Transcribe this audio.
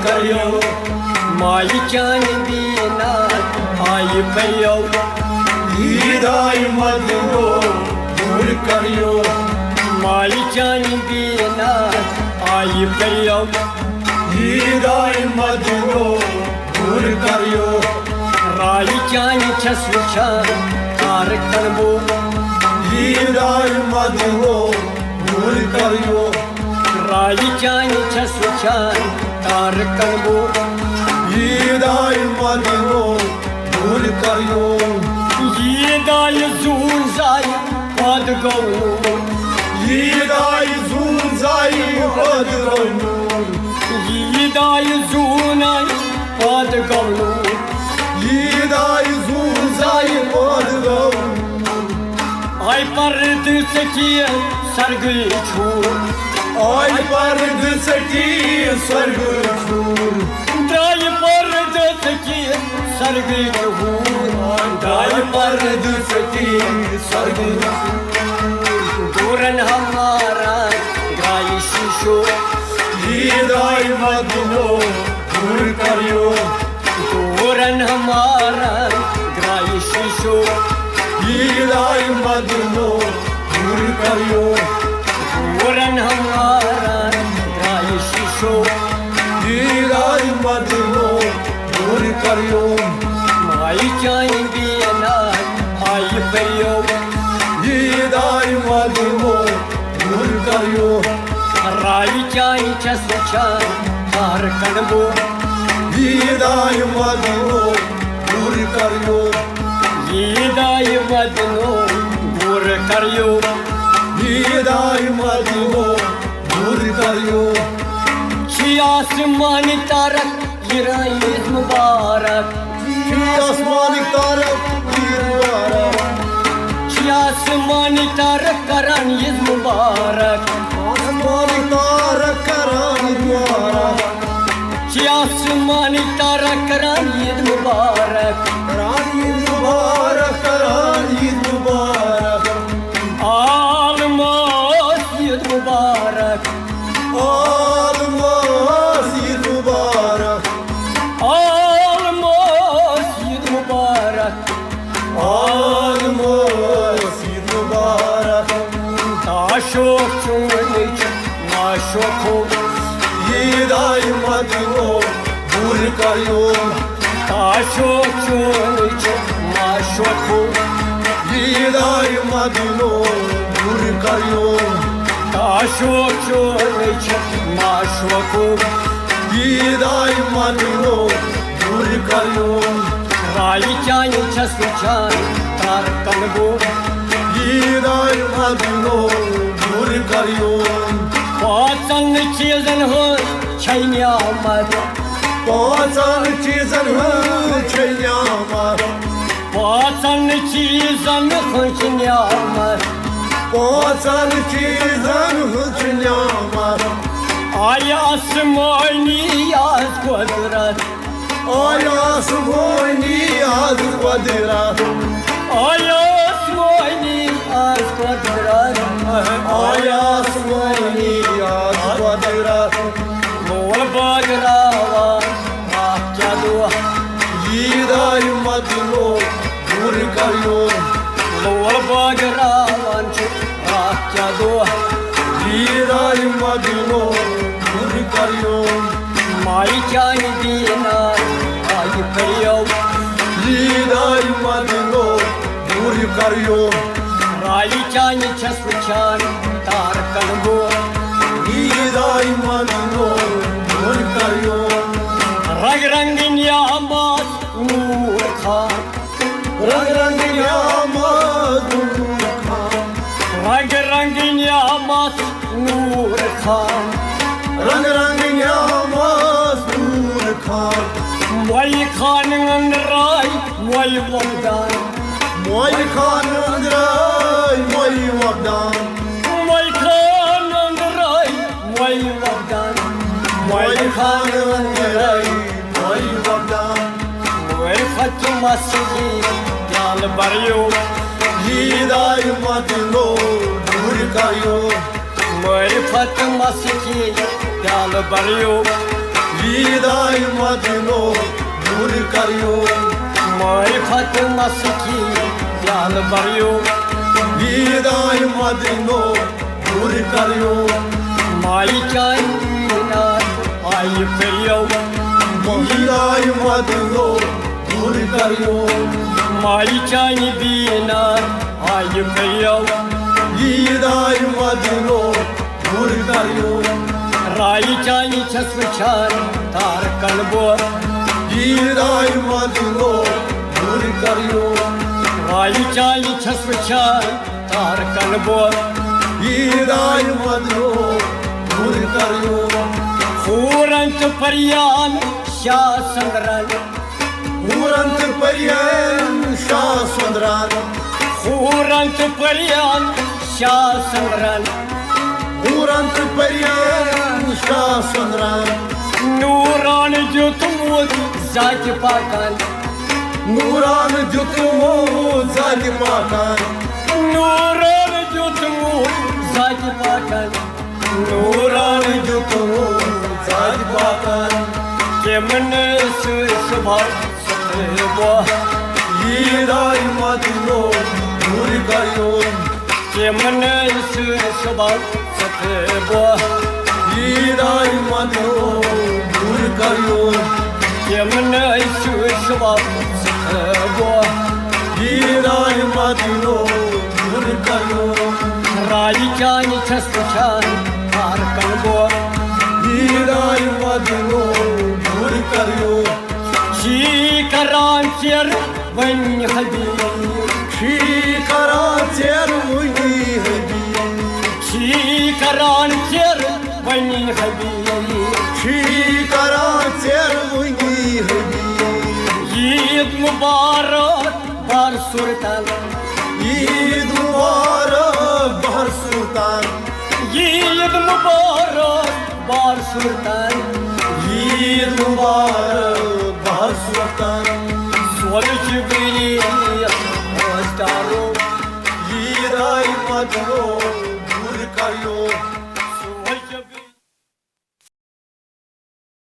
करियो माई चान बीना आई परियो ईदाई मदनो दूर करियो माई चान बीना आई परियो ईदाई मदनो दूर करियो राई चान छसुछान तार करबो ईदाई मदनो दूर करियो राई चान छसुछान तार करबो ईदाई मदनो दूर करियो ईदाई जून जाई पद गौ ईदाई जून जाई पद गौ ईदाई जून आई पद गौ ईदाई जून जाई पद गौ आई पर्द सकी सर्ग छूर आई पर्द सकी सर्ग छूर ड्राई पर्द सकी सर्ग छूर ड्राई पर्द सकी सर्ग दूरन हमारा गाय शिशो ईदाई मदनो दूर करियो दूरन हमारा गाय शिशो ईदाई मदनो दूर करियो दूरन हमारा गाय शिशो ईदाई मदनो दूर करियो माई चाई बीना आई परियो ईदाई मदनो दूर करियो राई चाई छसुछान तार करबो ईदाई मदनो दूर करियो ईदाई मदनो दूर करियो ईदाई मदनो दूर करियो आसमानी तारक ईद मुबारक आसमानी तारक ईद मुबारक आसमानी तारक करान ईद मुबारक आसमानी तारक करान ईद मुबारक आसमानी तारक करान ईद मुबारक करान ईद मुबारक करान ईद मुबारक आलमोस ईद मुबारक आलमोस ईद मुबारक आलमोस ईद मुबारक आलमोस ईद मुबारक ताशोक चुनिच नाशोको ईदाई मदनो दूर करियो ताशोक चुनिच नाशोको ईदाई मदनो दूर करियो ताशोक चुनिच नाशोको ईदाई मदनो दूर करियो राई चाई छसुछान तार करबो ईदाई मदनो दूर करियो पाँचन चीजन हो छैन्यामत पाँचन चीजन हो छैन्यामत पाँचन चीजन हो छैन्यामत पाँचन चीजन हो छैन्यामत आया आसमानी याद कुदरत आया आसमानी याद कुदरत आया आसमानी याद कुदरत आया आसमानी याद कुदरत मोल बागरावा क्या दुआ ईदाई मदनो दूर करियो मोल बागरावा क्या दुआ ईदाई मदनो दूर करियो माई चाई बीना आई परियो ईदाई मदनो दूर करियो राई चाई छसुछान तार करबो ईदाई मदनो दूर करियो रंग रंगिया मात नूर खान रंग रंगिया मात नूर खान रंग रंगिया मात नूर खान रंग रंगिया मात नूर खान मोई खान अंदराई मोई वफदान मोई खान अंदराई मोई वफदान मोई खान अंदराई मोई वफदान मोई खान अंदराई मोई वफदान मोई फतुमा सगी याल बरियो ईदाई मदनो दूर करियो मोई फतुमा सगी याल बरियो ईदाई मदीनो दूर करियो माय फातिमा सखी याद बरियो ईदाई मदीनो दूर करियो माई चाइना आई करियो ईदाई मदीनो दूर करियो माई चाइनी बीना आई करियो ईदाई मदीनो दूर करियो राई चाइनी छसवचान तार कलबो ईदाई मदीनो दूर करियो राई चाइनी छसवचान तार कलबो ईदाई मदीनो दूर करियो फूरंत परियान शाह संग्रन पूरंत परियन शाह सुंदरान फूरंत परियान शाह संग्रन पूरंत परियन शाह सुंदरान नूरान जो तुम जात पाकन नूरान जुतमो जाग पाकान नूरान जो तुम जात पाकन नूरान जुतमो जाग पाकान के मन सुबह सतबो ईदाई मदीनो दूर करियो के मन सुबह सतबो ईदाई मदीनो दूर करियो के मन सुबह सतबो ईदाई मदीनो दूर करियो राई चानी छसवचान तार कलबो ईदाई मदीनो दूर करियो शी करान चेर वन हबीब शी करा चेर मुनी हबी शी करान चेर वन हबीब शी करा चेर मुनी हबी ईद मुबारक बार सुल्तान ईद मुबारक बहर सुल्तान ईद मुबारक बार सुल्तान ईद मुबारक बहर सुल्तान सोल जिब्रील हवसदारो ईदाई मदीनो